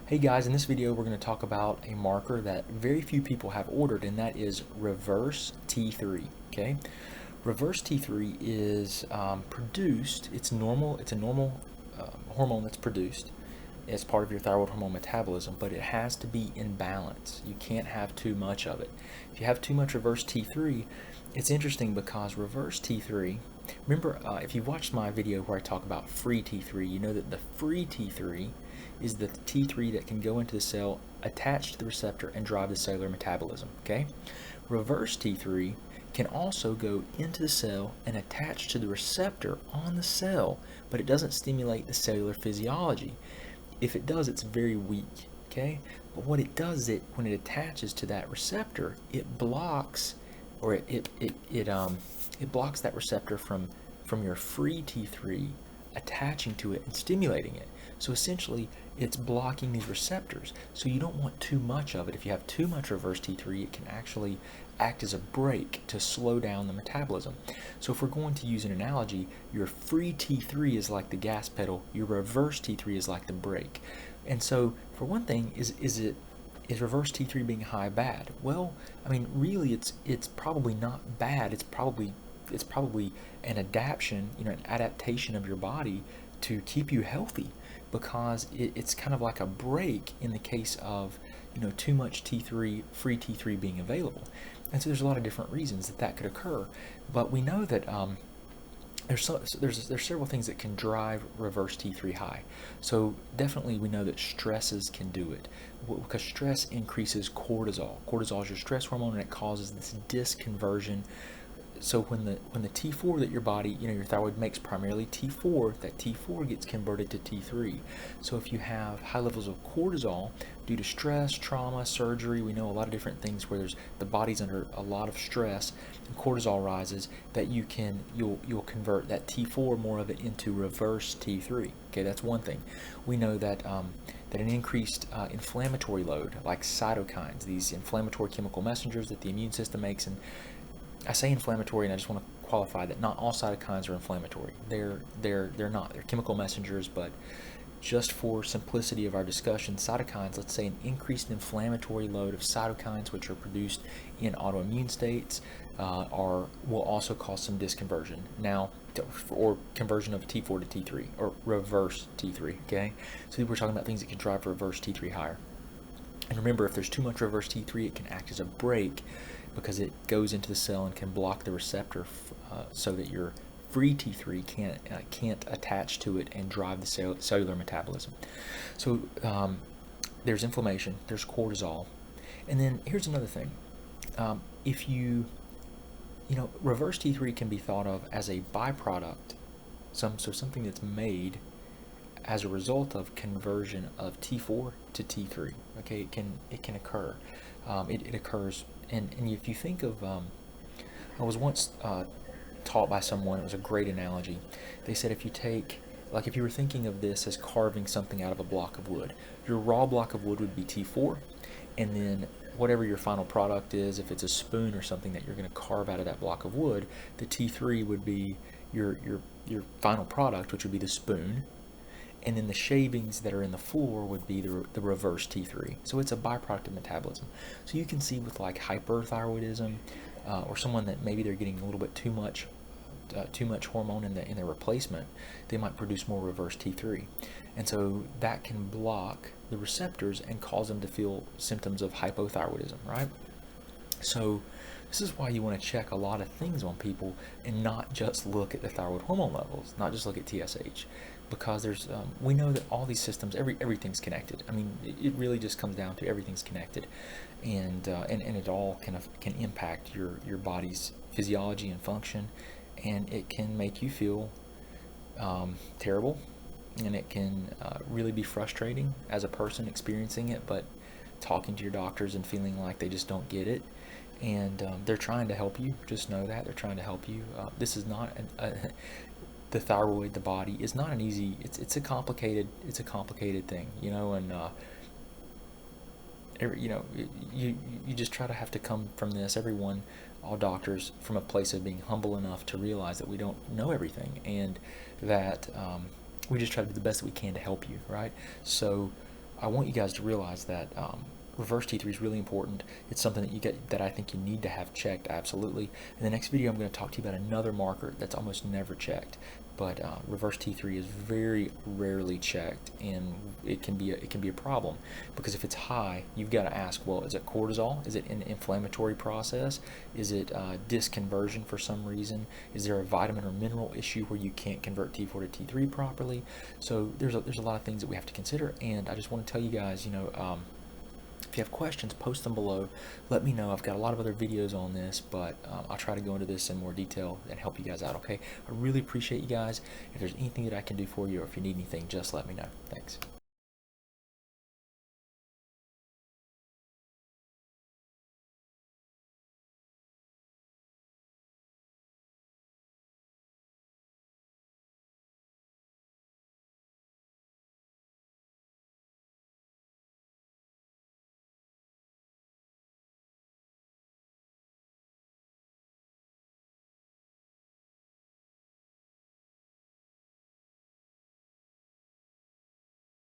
Hey guys, in this video we're going to talk about a marker that very few people have ordered, and that is reverse T3. Okay, reverse T3 is produced. It's normal. It's a normal hormone that's produced as part of your thyroid hormone metabolism, but it has to be in balance. You can't have too much of it. If you have too much reverse T3, it's interesting because reverse T3. Remember, if you've watched my video where I talk about free T3, you know that the free T3 is the T3 that can go into the cell, attach to the receptor, and drive the cellular metabolism. Okay, reverse T3 can also go into the cell and attach to the receptor on the cell, but it doesn't stimulate the cellular physiology. If it does, it's very weak. Okay, but what it does is when it attaches to that receptor, it blocks, or it blocks that receptor from your free T3 attaching to it and stimulating it. So essentially, it's blocking these receptors. So you don't want too much of it. If you have too much reverse T3, it can actually act as a brake to slow down the metabolism. So if we're going to use an analogy, your free T3 is like the gas pedal, your reverse T3 is like the brake. And so, for one thing, is reverse T3 being high bad? Well, I mean, really, it's probably not bad. It's probably an adaptation of your body to keep you healthy, because it's kind of like a break in the case of too much T3, free T3 being available. And so there's a lot of different reasons that could occur, but we know that there's several things that can drive reverse T3 high. So definitely we know that stresses can do it, because stress increases cortisol. Cortisol is your stress hormone, and it causes this disconversion. So when the T4 that your body, your thyroid makes primarily T4, that T4 gets converted to T3. So if you have high levels of cortisol due to stress, trauma, surgery, we know a lot of different things where the body's under a lot of stress and cortisol rises, that you'll convert that T4, more of it, into reverse T3. Okay, that's one thing. We know that that an increased inflammatory load, like cytokines, these inflammatory chemical messengers that the immune system makes, and I say inflammatory, and I just want to qualify that not all cytokines are inflammatory. They're not. They're chemical messengers, but just for simplicity of our discussion, cytokines, let's say an increased inflammatory load of cytokines, which are produced in autoimmune states, will also cause some disconversion. Now, or conversion of T4 to T3, or reverse T3. Okay, so we're talking about things that can drive reverse T3 higher. And remember, if there's too much reverse T3, it can act as a brake, because it goes into the cell and can block the receptor, so that your free T3 can't attach to it and drive the cellular metabolism. So there's inflammation, there's cortisol, and then here's another thing. If reverse T3 can be thought of as a byproduct, something that's made as a result of conversion of T4 to T3. Okay, it can occur. It occurs, and if you think of, I was once taught by someone, it was a great analogy. They said, if you were thinking of this as carving something out of a block of wood, your raw block of wood would be T4, and then whatever your final product is, if it's a spoon or something that you're going to carve out of that block of wood, the T3 would be your final product, which would be the spoon. And then the shavings that are in the floor would be the reverse T3. So it's a byproduct of metabolism. So you can see with like hyperthyroidism, or someone that maybe they're getting a little bit too much hormone in their replacement, they might produce more reverse T3, and so that can block the receptors and cause them to feel symptoms of hypothyroidism, right? So this is why you want to check a lot of things on people and not just look at the thyroid hormone levels, not just look at TSH, because there's we know that all these systems, everything's connected. I mean, it really just comes down to everything's connected, and it all can impact your body's physiology and function, and it can make you feel terrible, and it can really be frustrating as a person experiencing it, but talking to your doctors and feeling like they just don't get it. And they're trying to help you. Just know that they're trying to help you. This is not the thyroid, the body is not an easy. It's a complicated thing, and you just try to have to come from this. Everyone, all doctors, from a place of being humble enough to realize that we don't know everything, and that we just try to do the best that we can to help you, right? So I want you guys to realize that reverse T3 is really important. It's something that I think you need to have checked, absolutely. In the next video, I'm going to talk to you about another marker that's almost never checked. But reverse T3 is very rarely checked, and it can be a problem, because if it's high, you've got to ask, well, is it cortisol? Is it an inflammatory process? Is it disconversion for some reason? Is there a vitamin or mineral issue where you can't convert T4 to T3 properly? So there's a lot of things that we have to consider, and I just want to tell you guys, if you have questions, post them below. Let me know. I've got a lot of other videos on this, but I'll try to go into this in more detail and help you guys out, okay? I really appreciate you guys. If there's anything that I can do for you, or if you need anything, just let me know. Thanks.